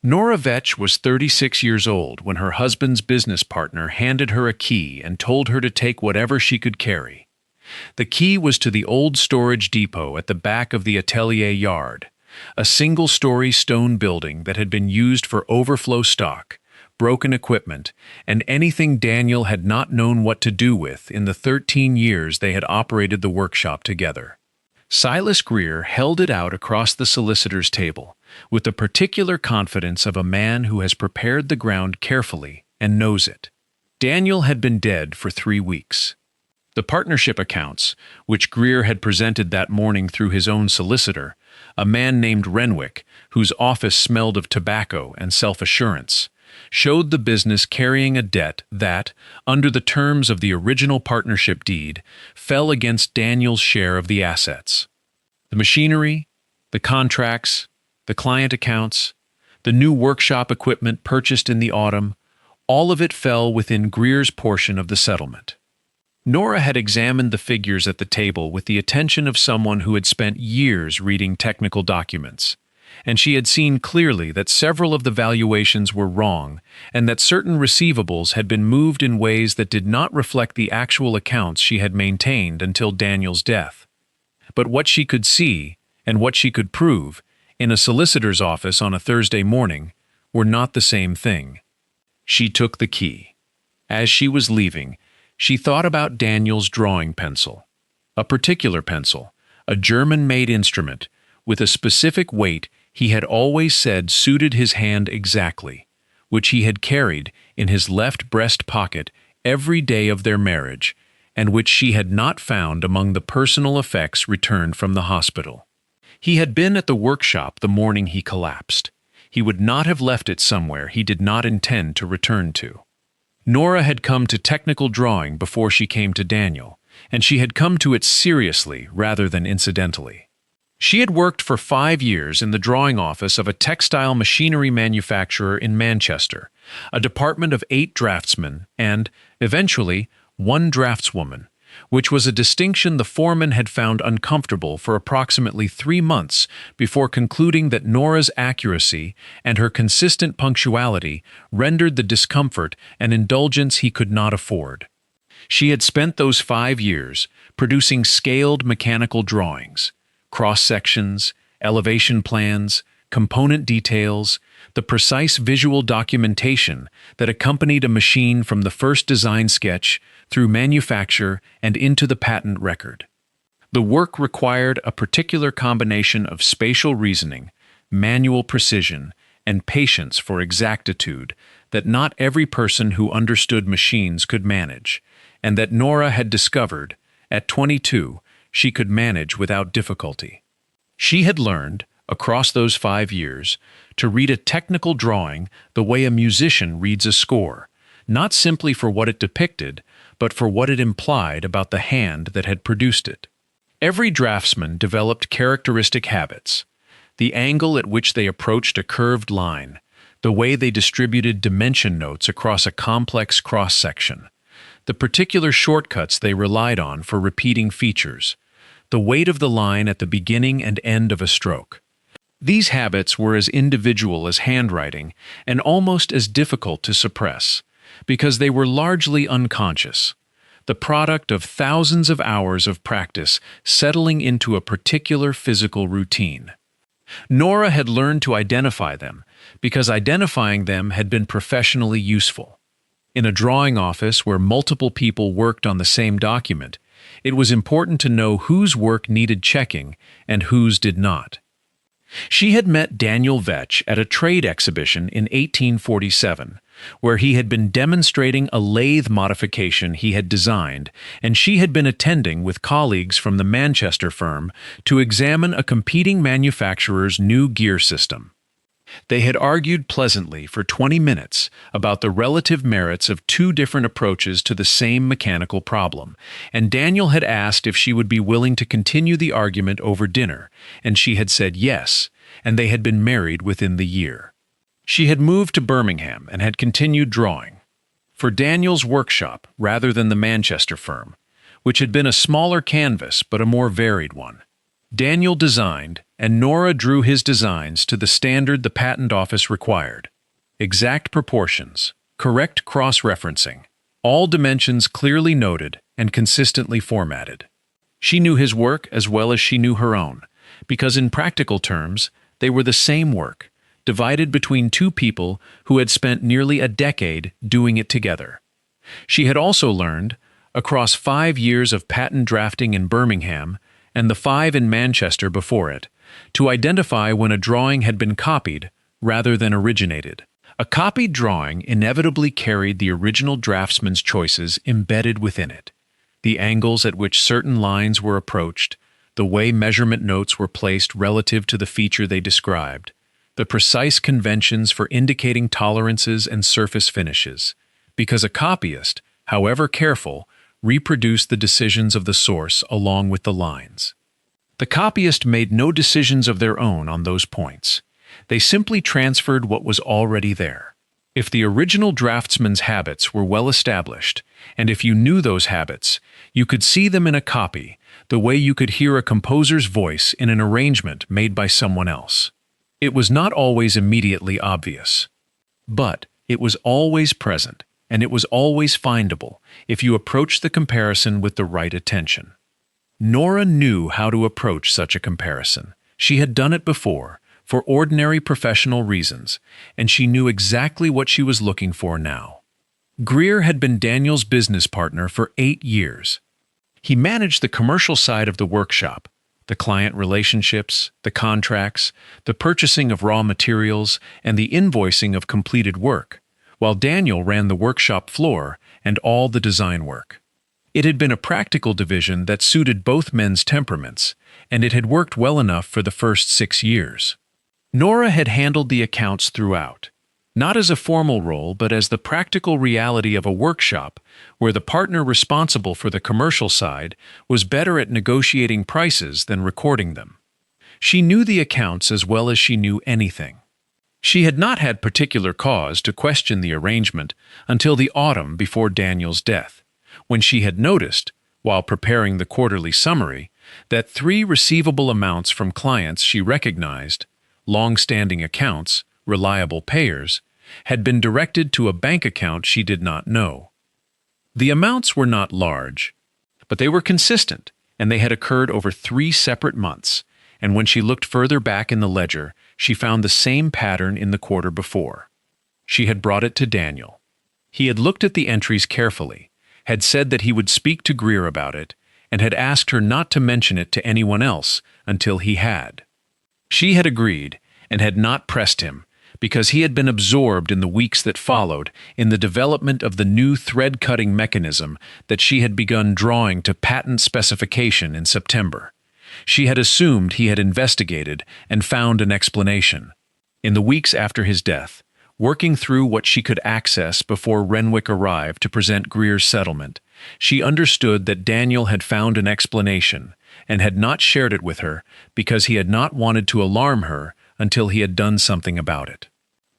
Nora Vetch was 36 years old when her husband's business partner handed her a key and told her to take whatever she could carry. The key was to the old storage depot at the back of the atelier yard, a single-story stone building that had been used for overflow stock, broken equipment, and anything Daniel had not known what to do with in the 13 years they had operated the workshop together. Silas Greer held it out across the solicitor's table, with the particular confidence of a man who has prepared the ground carefully and knows it. Daniel had been dead for 3 weeks. The partnership accounts, which Greer had presented that morning through his own solicitor, a man named Renwick, whose office smelled of tobacco and self-assurance, showed the business carrying a debt that, under the terms of the original partnership deed, fell against Daniel's share of the assets. The machinery, the contracts, the client accounts, the new workshop equipment purchased in the autumn, all of it fell within Greer's portion of the settlement. Nora had examined the figures at the table with the attention of someone who had spent years reading technical documents, and she had seen clearly that several of the valuations were wrong and that certain receivables had been moved in ways that did not reflect the actual accounts she had maintained until Daniel's death. But what she could see, and what she could prove, in a solicitor's office on a Thursday morning, were not the same thing. She took the key. As she was leaving, she thought about Daniel's drawing pencil. A particular pencil, a German-made instrument, with a specific weight he had always said suited his hand exactly, which he had carried in his left breast pocket every day of their marriage, and which she had not found among the personal effects returned from the hospital. He had been at the workshop the morning he collapsed. He would not have left it somewhere he did not intend to return to. Nora had come to technical drawing before she came to Daniel, and she had come to it seriously rather than incidentally. She had worked for 5 years in the drawing office of a textile machinery manufacturer in Manchester, a department of 8 draftsmen and, eventually, 1 draftswoman, which was a distinction the foreman had found uncomfortable for approximately 3 months before concluding that Nora's accuracy and her consistent punctuality rendered the discomfort an indulgence he could not afford. She had spent those 5 years producing scaled mechanical drawings, cross-sections, elevation plans, component details, the precise visual documentation that accompanied a machine from the first design sketch through manufacture and into the patent record. The work required a particular combination of spatial reasoning, manual precision, and patience for exactitude that not every person who understood machines could manage, and that Nora had discovered, at 22, she could manage without difficulty. She had learned, across those 5 years, to read a technical drawing the way a musician reads a score, not simply for what it depicted, but for what it implied about the hand that had produced it. Every draftsman developed characteristic habits: the angle at which they approached a curved line, the way they distributed dimension notes across a complex cross-section, the particular shortcuts they relied on for repeating features, the weight of the line at the beginning and end of a stroke. These habits were as individual as handwriting and almost as difficult to suppress, because they were largely unconscious, the product of thousands of hours of practice settling into a particular physical routine. Nora had learned to identify them because identifying them had been professionally useful. In a drawing office where multiple people worked on the same document, it was important to know whose work needed checking and whose did not. She had met Daniel Vetch at a trade exhibition in 1847, where he had been demonstrating a lathe modification he had designed, and she had been attending with colleagues from the Manchester firm to examine a competing manufacturer's new gear system. They had argued pleasantly for 20 minutes about the relative merits of 2 different approaches to the same mechanical problem, and Daniel had asked if she would be willing to continue the argument over dinner, and she had said yes, and they had been married within the year. She had moved to Birmingham and had continued drawing for Daniel's workshop rather than the Manchester firm, which had been a smaller canvas but a more varied one. Daniel designed, and Nora drew his designs to the standard the patent office required. Exact proportions, correct cross-referencing, all dimensions clearly noted and consistently formatted. She knew his work as well as she knew her own, because in practical terms, they were the same work, divided between two people who had spent nearly a decade doing it together. She had also learned, across 5 years of patent drafting in Birmingham and the 5 in Manchester before it, to identify when a drawing had been copied rather than originated. A copied drawing inevitably carried the original draftsman's choices embedded within it. The angles at which certain lines were approached, the way measurement notes were placed relative to the feature they described, the precise conventions for indicating tolerances and surface finishes, because a copyist, however careful, reproduced the decisions of the source along with the lines. The copyist made no decisions of their own on those points. They simply transferred what was already there. If the original draftsman's habits were well established, and if you knew those habits, you could see them in a copy, the way you could hear a composer's voice in an arrangement made by someone else. It was not always immediately obvious, but it was always present, and it was always findable if you approached the comparison with the right attention. Nora knew how to approach such a comparison. She had done it before, for ordinary professional reasons, and she knew exactly what she was looking for now. Greer had been Daniel's business partner for 8 years. He managed the commercial side of the workshop, the client relationships, the contracts, the purchasing of raw materials, and the invoicing of completed work, while Daniel ran the workshop floor and all the design work. It had been a practical division that suited both men's temperaments, and it had worked well enough for the first 6 years. Nora had handled the accounts throughout, not as a formal role but as the practical reality of a workshop where the partner responsible for the commercial side was better at negotiating prices than recording them. She knew the accounts as well as she knew anything. She had not had particular cause to question the arrangement until the autumn before Daniel's death, when she had noticed, while preparing the quarterly summary, that 3 receivable amounts from clients she recognized, long-standing accounts, reliable payers, had been directed to a bank account she did not know. The amounts were not large, but they were consistent, and they had occurred over 3 separate months, and when she looked further back in the ledger, she found the same pattern in the quarter before. She had brought it to Daniel. He had looked at the entries carefully, had said that he would speak to Greer about it, and had asked her not to mention it to anyone else until he had. She had agreed, and had not pressed him, because he had been absorbed in the weeks that followed in the development of the new thread-cutting mechanism that she had begun drawing to patent specification in September. She had assumed he had investigated and found an explanation. In the weeks after his death, working through what she could access before Renwick arrived to present Greer's settlement, she understood that Daniel had found an explanation and had not shared it with her because he had not wanted to alarm her until he had done something about it.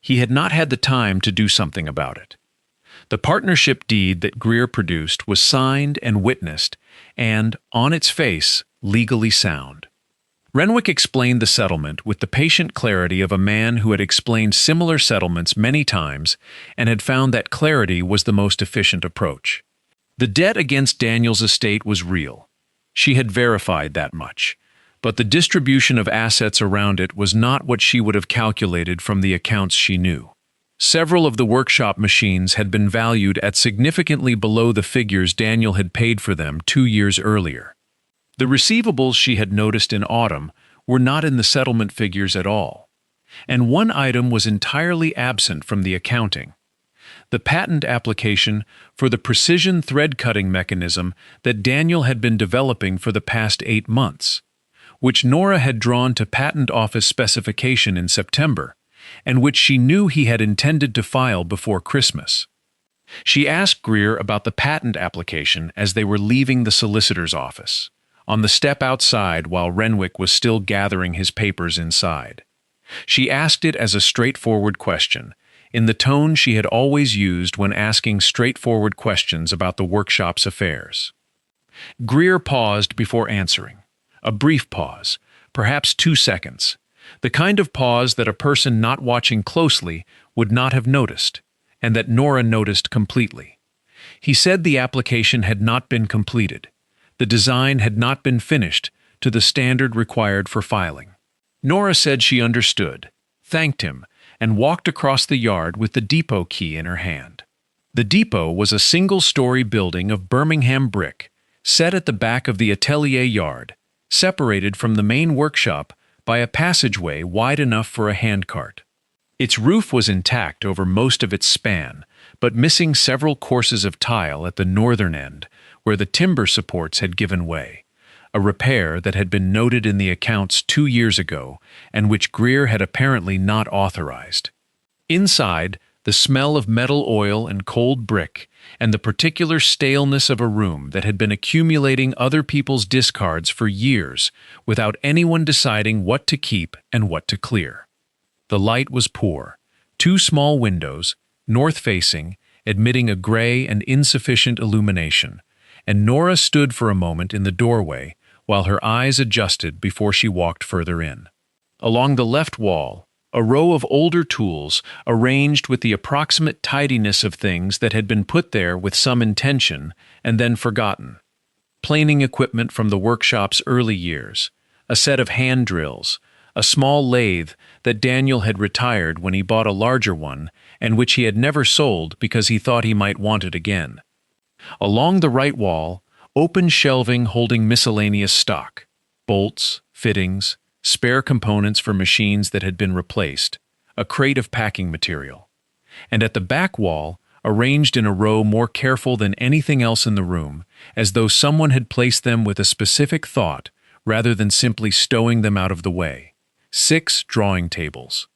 He had not had the time to do something about it. The partnership deed that Greer produced was signed and witnessed and, on its face, legally sound. Renwick explained the settlement with the patient clarity of a man who had explained similar settlements many times and had found that clarity was the most efficient approach. The debt against Daniel's estate was real. She had verified that much, but the distribution of assets around it was not what she would have calculated from the accounts she knew. Several of the workshop machines had been valued at significantly below the figures Daniel had paid for them 2 years earlier. The receivables she had noticed in autumn were not in the settlement figures at all, and one item was entirely absent from the accounting: the patent application for the precision thread-cutting mechanism that Daniel had been developing for the past 8 months, which Nora had drawn to Patent Office specification in September, and which she knew he had intended to file before Christmas. She asked Greer about the patent application as they were leaving the solicitor's office, on the step outside while Renwick was still gathering his papers inside. She asked it as a straightforward question, in the tone she had always used when asking straightforward questions about the workshop's affairs. Greer paused before answering, a brief pause, perhaps 2 seconds, the kind of pause that a person not watching closely would not have noticed, and that Nora noticed completely. He said the application had not been completed. The design had not been finished to the standard required for filing. Nora said she understood, thanked him, and walked across the yard with the depot key in her hand. The depot was a single-story building of Birmingham brick, set at the back of the atelier yard, separated from the main workshop by a passageway wide enough for a handcart. Its roof was intact over most of its span, but missing several courses of tile at the northern end, where the timber supports had given way, a repair that had been noted in the accounts 2 years ago and which Greer had apparently not authorized. Inside, the smell of metal oil and cold brick, and the particular staleness of a room that had been accumulating other people's discards for years without anyone deciding what to keep and what to clear. The light was poor. 2 small windows, north-facing, admitting a gray and insufficient illumination, and Nora stood for a moment in the doorway while her eyes adjusted before she walked further in. Along the left wall, a row of older tools arranged with the approximate tidiness of things that had been put there with some intention and then forgotten. Planing equipment from the workshop's early years, a set of hand drills, a small lathe that Daniel had retired when he bought a larger one and which he had never sold because he thought he might want it again. Along the right wall, open shelving holding miscellaneous stock, bolts, fittings, spare components for machines that had been replaced, a crate of packing material. And at the back wall, arranged in a row more careful than anything else in the room, as though someone had placed them with a specific thought rather than simply stowing them out of the way, 6 drawing tables.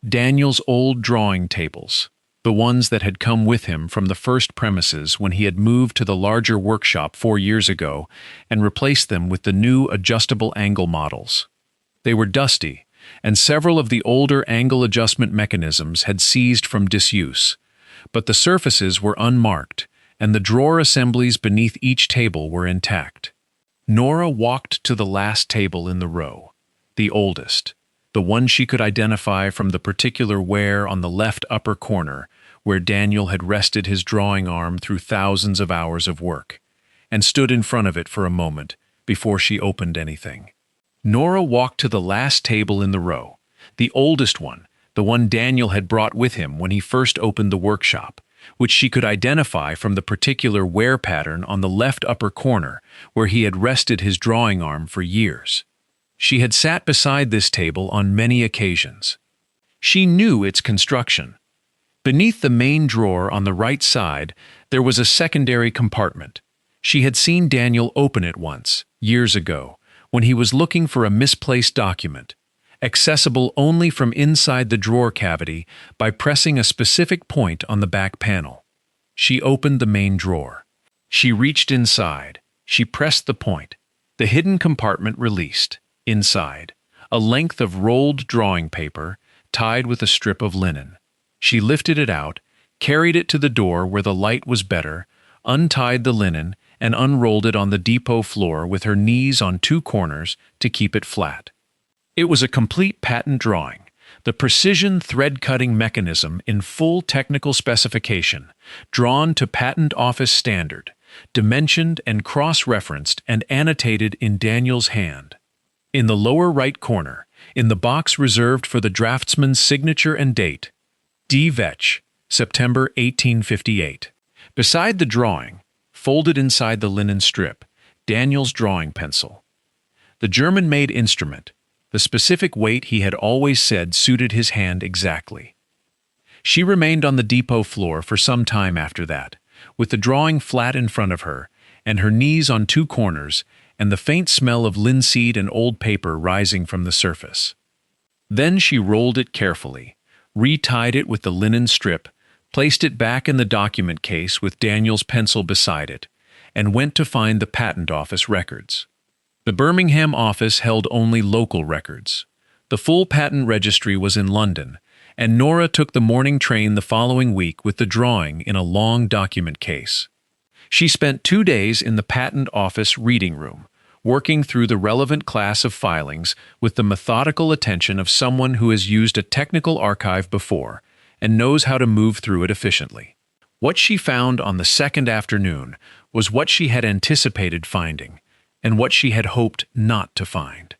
Daniel's old drawing tables, the ones that had come with him from the first premises when he had moved to the larger workshop 4 years ago and replaced them with the new adjustable angle models. They were dusty, and several of the older angle adjustment mechanisms had ceased from disuse, but the surfaces were unmarked, and the drawer assemblies beneath each table were intact. Nora walked to the last table in the row, the oldest, the one she could identify from the particular wear on the left upper corner where Daniel had rested his drawing arm through thousands of hours of work, and stood in front of it for a moment before she opened anything. Nora walked to the last table in the row, the oldest one, the one Daniel had brought with him when he first opened the workshop, which she could identify from the particular wear pattern on the left upper corner where he had rested his drawing arm for years. She had sat beside this table on many occasions. She knew its construction. Beneath the main drawer on the right side, there was a secondary compartment. She had seen Daniel open it once, years ago, when he was looking for a misplaced document, accessible only from inside the drawer cavity by pressing a specific point on the back panel. She opened the main drawer. She reached inside. She pressed the point. The hidden compartment released. Inside, a length of rolled drawing paper tied with a strip of linen. She lifted it out, carried it to the door where the light was better, untied the linen, and unrolled it on the depot floor with her knees on 2 corners to keep it flat. It was a complete patent drawing, the precision thread-cutting mechanism in full technical specification, drawn to patent office standard, dimensioned and cross-referenced and annotated in Daniel's hand. In the lower right corner, in the box reserved for the draftsman's signature and date, D. Vetch, September 1858. Beside the drawing, folded inside the linen strip, Daniel's drawing pencil. The German-made instrument, the specific weight he had always said suited his hand exactly. She remained on the depot floor for some time after that, with the drawing flat in front of her, and her knees on 2 corners, and the faint smell of linseed and old paper rising from the surface. Then she rolled it carefully, retied it with the linen strip, placed it back in the document case with Daniel's pencil beside it, and went to find the patent office records. The Birmingham office held only local records. The full patent registry was in London, and Nora took the morning train the following week with the drawing in a long document case. She spent 2 days in the patent office reading room, working through the relevant class of filings with the methodical attention of someone who has used a technical archive before and knows how to move through it efficiently. What she found on the second afternoon was what she had anticipated finding, and what she had hoped not to find.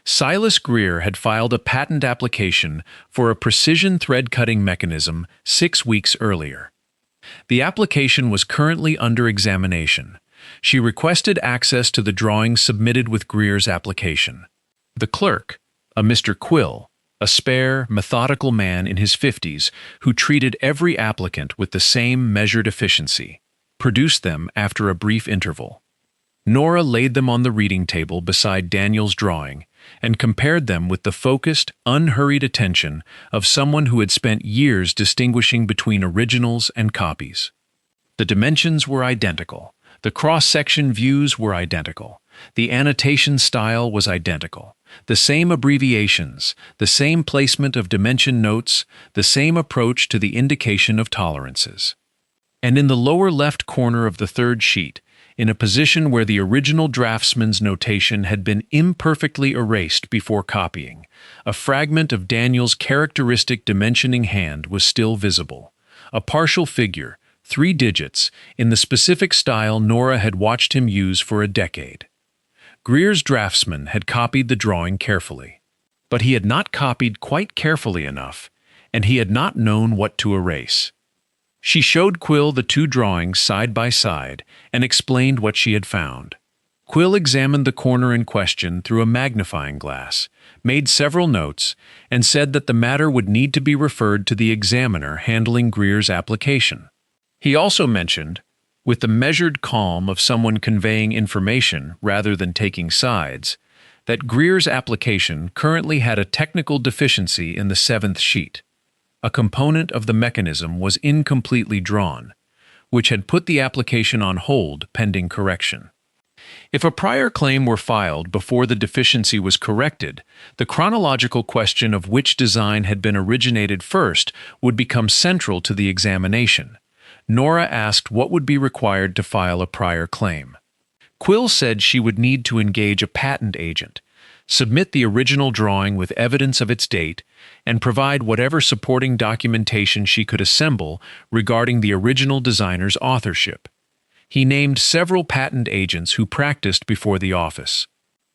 Silas Greer had filed a patent application for a precision thread cutting mechanism 6 weeks earlier. The application was currently under examination. She requested access to the drawings submitted with Greer's application. The clerk, a Mr. Quill, a spare, methodical man in his 50s who treated every applicant with the same measured efficiency, produced them after a brief interval. Nora laid them on the reading table beside Daniel's drawing and compared them with the focused, unhurried attention of someone who had spent years distinguishing between originals and copies. The dimensions were identical. The cross-section views were identical. The annotation style was identical. The same abbreviations, the same placement of dimension notes, the same approach to the indication of tolerances. And in the lower left corner of the third sheet, in a position where the original draftsman's notation had been imperfectly erased before copying, a fragment of Daniel's characteristic dimensioning hand was still visible. A partial figure, 3 digits, in the specific style Nora had watched him use for a decade. Greer's draftsman had copied the drawing carefully, but he had not copied quite carefully enough, and he had not known what to erase. She showed Quill the 2 drawings side by side and explained what she had found. Quill examined the corner in question through a magnifying glass, made several notes, and said that the matter would need to be referred to the examiner handling Greer's application. He also mentioned, with the measured calm of someone conveying information rather than taking sides, that Greer's application currently had a technical deficiency in the 7th sheet. A component of the mechanism was incompletely drawn, which had put the application on hold pending correction. If a prior claim were filed before the deficiency was corrected, the chronological question of which design had been originated first would become central to the examination. Nora asked what would be required to file a prior claim. Quill said she would need to engage a patent agent, submit the original drawing with evidence of its date, and provide whatever supporting documentation she could assemble regarding the original designer's authorship. He named several patent agents who practiced before the office.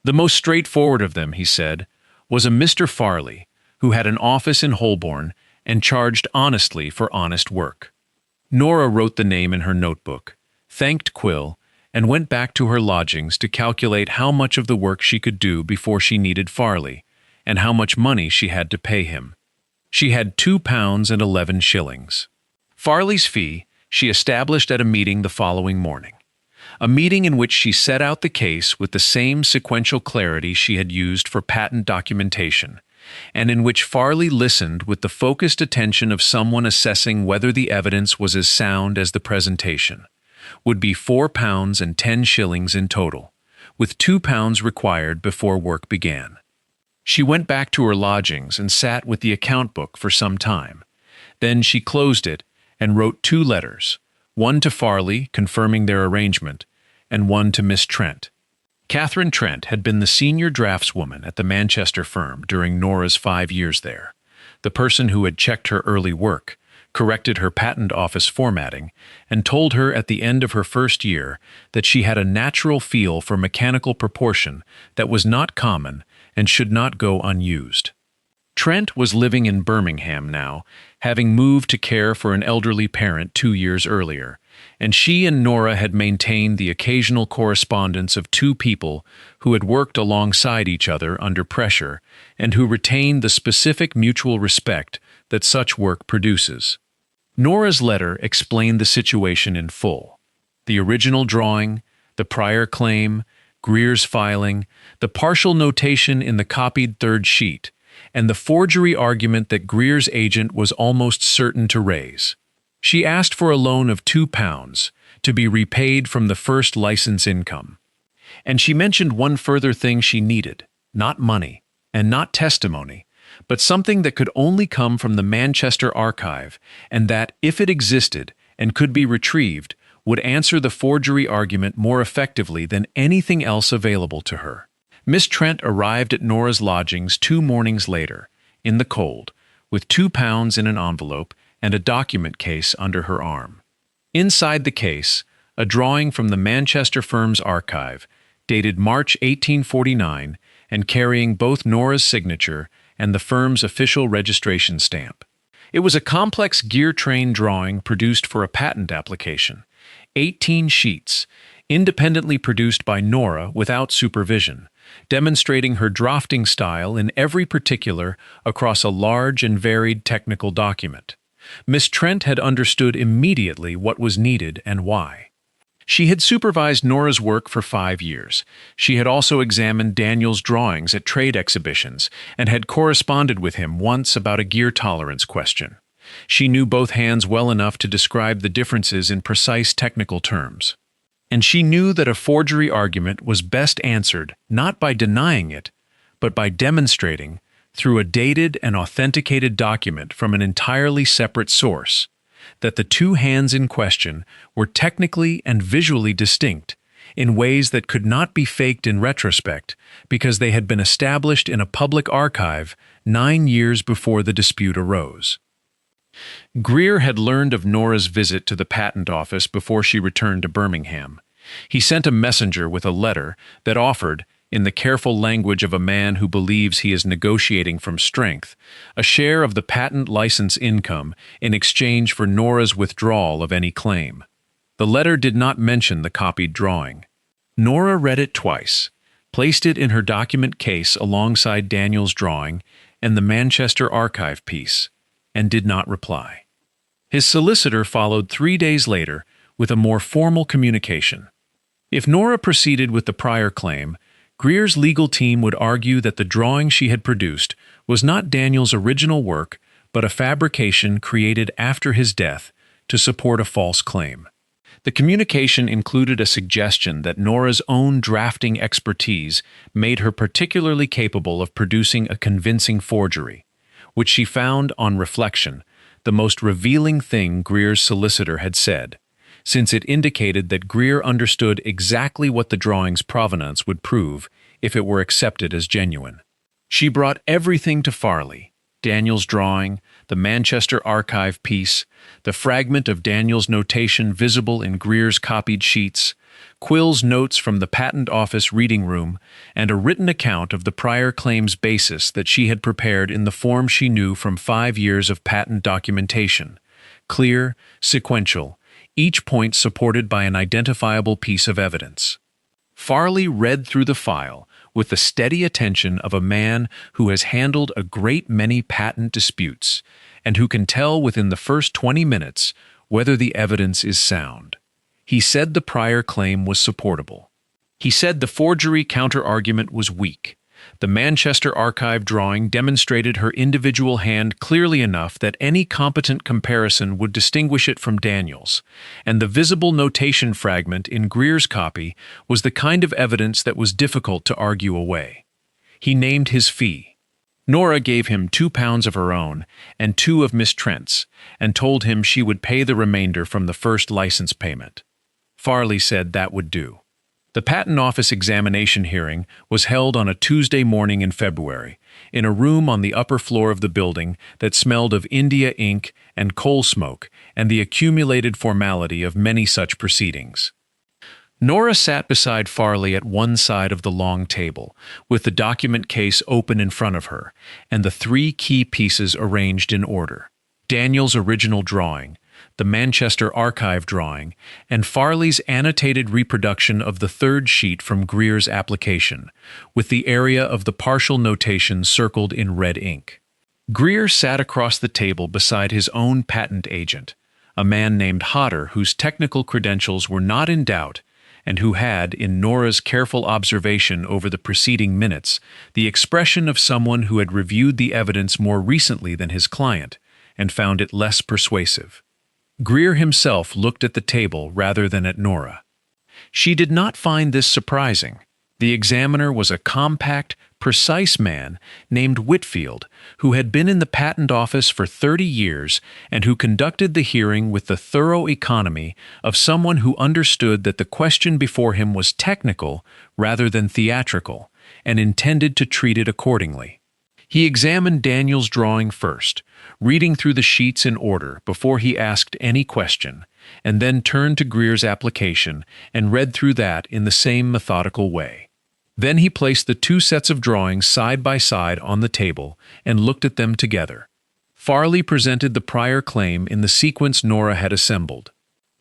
The most straightforward of them, he said, was a Mr. Farley, who had an office in Holborn and charged honestly for honest work. Nora wrote the name in her notebook, thanked Quill, and went back to her lodgings to calculate how much of the work she could do before she needed Farley, and how much money she had to pay him. She had £2.11. Farley's fee she established at a meeting the following morning, a meeting in which she set out the case with the same sequential clarity she had used for patent documentation, and in which Farley listened with the focused attention of someone assessing whether the evidence was as sound as the presentation, would be £4.10 in total, with £2 required before work began. She went back to her lodgings and sat with the account book for some time. Then she closed it and wrote 2 letters, one to Farley confirming their arrangement, and one to Miss Trent. Catherine Trent had been the senior draftswoman at the Manchester firm during Nora's 5 years there, the person who had checked her early work, corrected her patent office formatting, and told her at the end of her first year that she had a natural feel for mechanical proportion that was not common and should not go unused. Trent was living in Birmingham now, having moved to care for an elderly parent 2 years earlier, and she and Nora had maintained the occasional correspondence of 2 people who had worked alongside each other under pressure and who retained the specific mutual respect that such work produces. Nora's letter explained the situation in full. The original drawing, the prior claim, Greer's filing, the partial notation in the copied 3rd sheet, and the forgery argument that Greer's agent was almost certain to raise. She asked for a loan of £2 to be repaid from the first license income. And she mentioned one further thing she needed, not money, and not testimony, but something that could only come from the Manchester archive, and that, if it existed and could be retrieved, would answer the forgery argument more effectively than anything else available to her. Miss Trent arrived at Nora's lodgings 2 mornings later, in the cold, with £2 in an envelope and a document case under her arm. Inside the case, a drawing from the Manchester firm's archive, dated March 1849 and carrying both Nora's signature and the firm's official registration stamp. It was a complex gear train drawing produced for a patent application, 18 sheets, independently produced by Nora without supervision, demonstrating her drafting style in every particular across a large and varied technical document. Miss Trent had understood immediately what was needed and why. She had supervised Nora's work for 5 years. She had also examined Daniel's drawings at trade exhibitions and had corresponded with him once about a gear tolerance question. She knew both hands well enough to describe the differences in precise technical terms. And she knew that a forgery argument was best answered not by denying it, but by demonstrating, through a dated and authenticated document from an entirely separate source, that the two hands in question were technically and visually distinct in ways that could not be faked in retrospect because they had been established in a public archive 9 years before the dispute arose. Greer had learned of Nora's visit to the patent office before she returned to Birmingham. He sent a messenger with a letter that offered, in the careful language of a man who believes he is negotiating from strength, a share of the patent license income in exchange for Nora's withdrawal of any claim. The letter did not mention the copied drawing. Nora read it twice, placed it in her document case alongside Daniel's drawing and the Manchester archive piece, and did not reply. His solicitor followed 3 days later with a more formal communication. If Nora proceeded with the prior claim, Greer's legal team would argue that the drawing she had produced was not Daniel's original work, but a fabrication created after his death to support a false claim. The communication included a suggestion that Nora's own drafting expertise made her particularly capable of producing a convincing forgery, which she found, on reflection, the most revealing thing Greer's solicitor had said, since it indicated that Greer understood exactly what the drawing's provenance would prove if it were accepted as genuine. She brought everything to Farley: Daniel's drawing, the Manchester archive piece, the fragment of Daniel's notation visible in Greer's copied sheets, Quill's notes from the patent office reading room, and a written account of the prior claim's basis that she had prepared in the form she knew from 5 years of patent documentation, clear, sequential, each point supported by an identifiable piece of evidence. Farley read through the file with the steady attention of a man who has handled a great many patent disputes and who can tell within the first 20 minutes whether the evidence is sound. He said the prior claim was supportable. He said the forgery counter-argument was weak. The Manchester archive drawing demonstrated her individual hand clearly enough that any competent comparison would distinguish it from Daniel's, and the visible notation fragment in Greer's copy was the kind of evidence that was difficult to argue away. He named his fee. Nora gave him £2 of her own and 2 of Miss Trent's, and told him she would pay the remainder from the first license payment. Farley said that would do. The Patent Office examination hearing was held on a Tuesday morning in February, in a room on the upper floor of the building that smelled of India ink and coal smoke and the accumulated formality of many such proceedings. Nora sat beside Farley at one side of the long table, with the document case open in front of her, and the 3 key pieces arranged in order: Daniel's original drawing, the Manchester archive drawing, and Farley's annotated reproduction of the 3rd sheet from Greer's application, with the area of the partial notation circled in red ink. Greer sat across the table beside his own patent agent, a man named Hodder whose technical credentials were not in doubt and who had, in Nora's careful observation over the preceding minutes, the expression of someone who had reviewed the evidence more recently than his client and found it less persuasive. Greer himself looked at the table rather than at Nora. She did not find this surprising. The examiner was a compact, precise man named Whitfield, who had been in the patent office for 30 years and who conducted the hearing with the thorough economy of someone who understood that the question before him was technical rather than theatrical, and intended to treat it accordingly. He examined Daniel's drawing first, reading through the sheets in order before he asked any question, and then turned to Greer's application and read through that in the same methodical way. Then he placed the two sets of drawings side by side on the table and looked at them together. Farley presented the prior claim in the sequence Nora had assembled.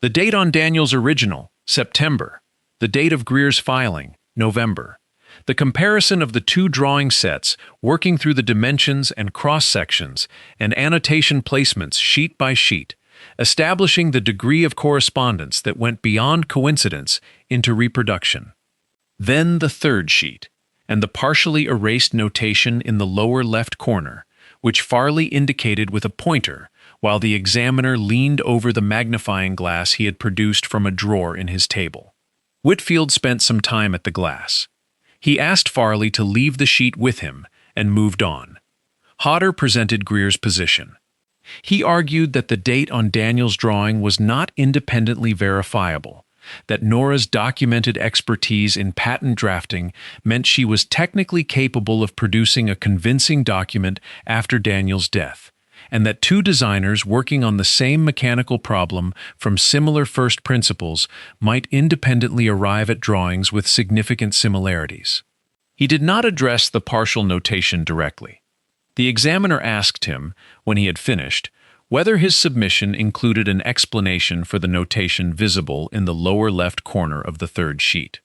The date on Daniel's original, September. The date of Greer's filing, November. The comparison of the two drawing sets, working through the dimensions and cross-sections, and annotation placements sheet by sheet, establishing the degree of correspondence that went beyond coincidence into reproduction. Then the third sheet, and the partially erased notation in the lower left corner, which Farley indicated with a pointer, while the examiner leaned over the magnifying glass he had produced from a drawer in his table. Whitfield spent some time at the glass. He asked Farley to leave the sheet with him and moved on. Hodder presented Greer's position. He argued that the date on Daniel's drawing was not independently verifiable, that Nora's documented expertise in patent drafting meant she was technically capable of producing a convincing document after Daniel's death, and that two designers working on the same mechanical problem from similar first principles might independently arrive at drawings with significant similarities. He did not address the partial notation directly. The examiner asked him, when he had finished, whether his submission included an explanation for the notation visible in the lower left corner of the third sheet.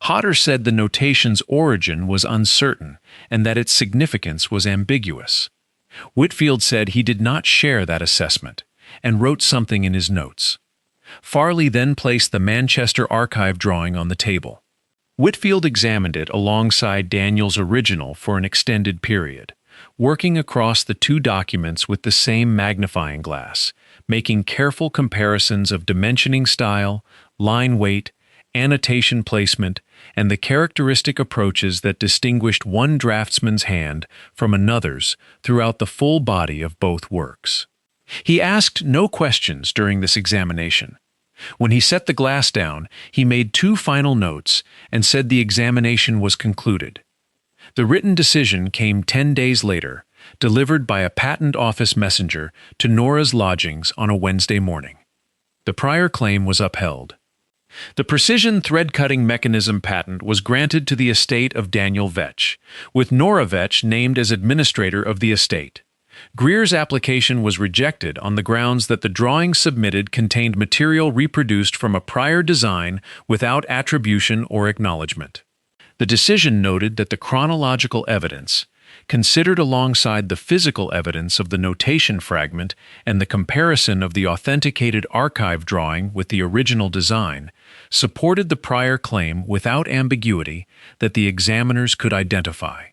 Hodder said the notation's origin was uncertain and that its significance was ambiguous. Whitfield said he did not share that assessment and wrote something in his notes. Farley then placed the Manchester Archive drawing on the table. Whitfield examined it alongside Daniel's original for an extended period, working across the two documents with the same magnifying glass, making careful comparisons of dimensioning style, line weight, annotation placement, and the characteristic approaches that distinguished one draftsman's hand from another's throughout the full body of both works. He asked no questions during this examination. When he set the glass down, he made two final notes and said the examination was concluded. The written decision came 10 days later, delivered by a patent office messenger to Nora's lodgings on a Wednesday morning. The prior claim was upheld. The precision thread-cutting mechanism patent was granted to the estate of Daniel Vetch, with Nora Vetch named as administrator of the estate. Greer's application was rejected on the grounds that the drawings submitted contained material reproduced from a prior design without attribution or acknowledgement. The decision noted that the chronological evidence, considered alongside the physical evidence of the notation fragment and the comparison of the authenticated archive drawing with the original design, supported the prior claim without ambiguity that the examiners could identify.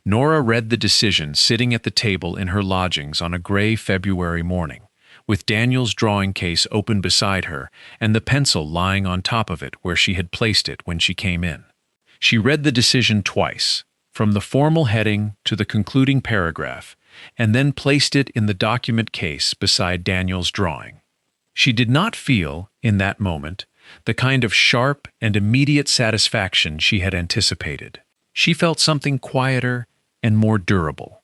Nora read the decision sitting at the table in her lodgings on a gray February morning, with Daniel's drawing case open beside her and the pencil lying on top of it where she had placed it when she came in. She read the decision twice, from the formal heading to the concluding paragraph, and then placed it in the document case beside Daniel's drawing. She did not feel, in that moment, the kind of sharp and immediate satisfaction she had anticipated. She felt something quieter and more durable,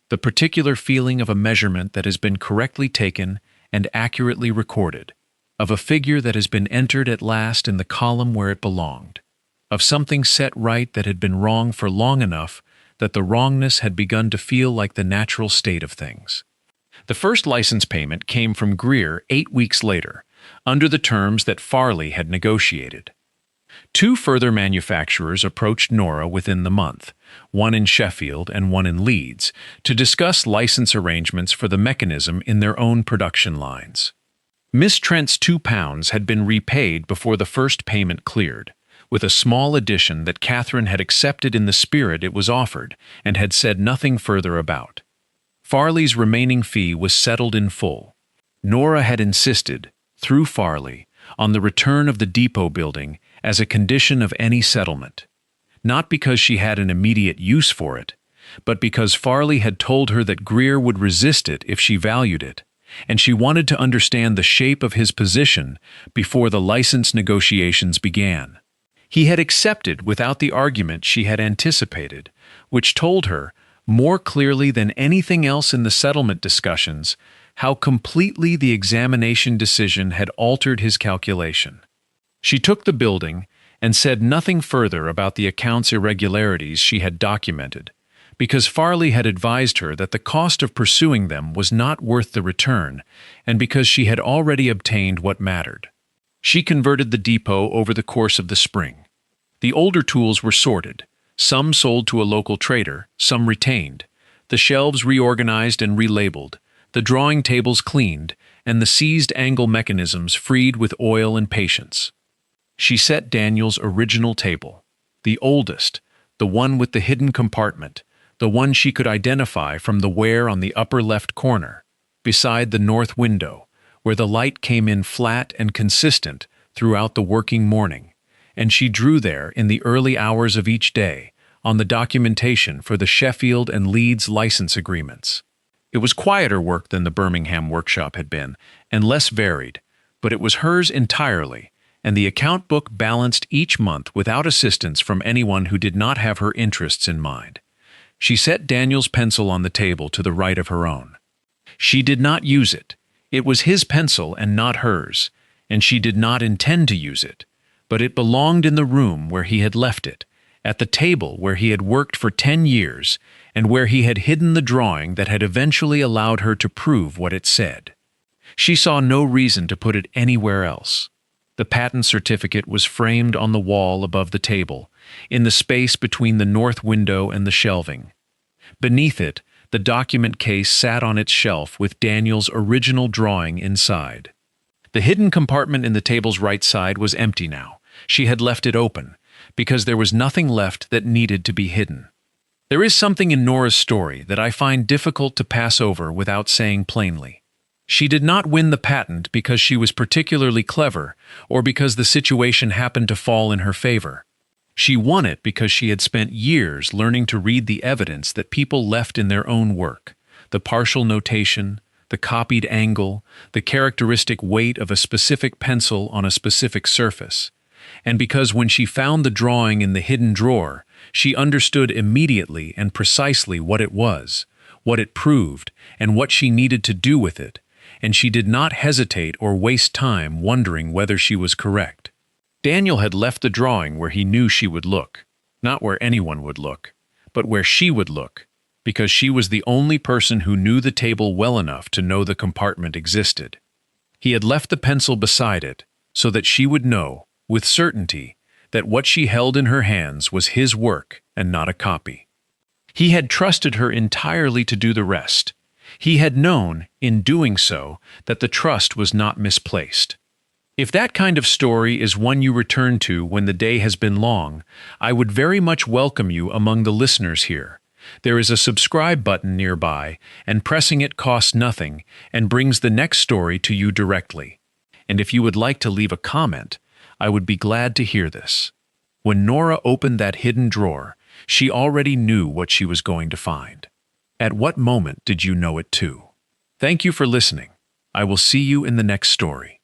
the particular feeling of a measurement that has been correctly taken and accurately recorded, of a figure that has been entered at last in the column where it belonged, of something set right that had been wrong for long enough that the wrongness had begun to feel like the natural state of things. The first license payment came from Greer 8 weeks later, under the terms that Farley had negotiated. Two further manufacturers approached Nora within the month, one in Sheffield and one in Leeds, to discuss license arrangements for the mechanism in their own production lines. Miss Trent's £2 had been repaid before the first payment cleared, with a small addition that Catherine had accepted in the spirit it was offered and had said nothing further about. Farley's remaining fee was settled in full. Nora had insisted, through Farley, on the return of the depot building as a condition of any settlement. Not because she had an immediate use for it, but because Farley had told her that Greer would resist it if she valued it, and she wanted to understand the shape of his position before the license negotiations began. He had accepted without the argument she had anticipated, which told her, more clearly than anything else in the settlement discussions, how completely the examination decision had altered his calculation. She took the building and said nothing further about the account's irregularities she had documented, because Farley had advised her that the cost of pursuing them was not worth the return, and because she had already obtained what mattered. She converted the depot over the course of the spring. The older tools were sorted, some sold to a local trader, some retained, the shelves reorganized and relabeled, the drawing tables cleaned, and the seized angle mechanisms freed with oil and patience. She set Daniel's original table, the oldest, the one with the hidden compartment, the one she could identify from the wear on the upper left corner, beside the north window, where the light came in flat and consistent throughout the working morning, and she drew there in the early hours of each day on the documentation for the Sheffield and Leeds license agreements. It was quieter work than the Birmingham workshop had been, and less varied, but it was hers entirely, and the account book balanced each month without assistance from anyone who did not have her interests in mind. She set Daniel's pencil on the table to the right of her own. She did not use it. It was his pencil and not hers, and she did not intend to use it, but it belonged in the room where he had left it, at the table where he had worked for 10 years, and where he had hidden the drawing that had eventually allowed her to prove what it said. She saw no reason to put it anywhere else. The patent certificate was framed on the wall above the table, in the space between the north window and the shelving. Beneath it, the document case sat on its shelf with Daniel's original drawing inside. The hidden compartment in the table's right side was empty now. She had left it open, because there was nothing left that needed to be hidden. There is something in Nora's story that I find difficult to pass over without saying plainly. She did not win the patent because she was particularly clever or because the situation happened to fall in her favor. She won it because she had spent years learning to read the evidence that people left in their own work, the partial notation, the copied angle, the characteristic weight of a specific pencil on a specific surface, and because when she found the drawing in the hidden drawer, she understood immediately and precisely what it was, what it proved, and what she needed to do with it, and she did not hesitate or waste time wondering whether she was correct. Daniel had left the drawing where he knew she would look, not where anyone would look, but where she would look, because she was the only person who knew the table well enough to know the compartment existed. He had left the pencil beside it so that she would know, with certainty, that what she held in her hands was his work and not a copy. He had trusted her entirely to do the rest. He had known, in doing so, that the trust was not misplaced. If that kind of story is one you return to when the day has been long, I would very much welcome you among the listeners here. There is a subscribe button nearby, and pressing it costs nothing and brings the next story to you directly. And if you would like to leave a comment, I would be glad to hear this. When Nora opened that hidden drawer, she already knew what she was going to find. At what moment did you know it too? Thank you for listening. I will see you in the next story.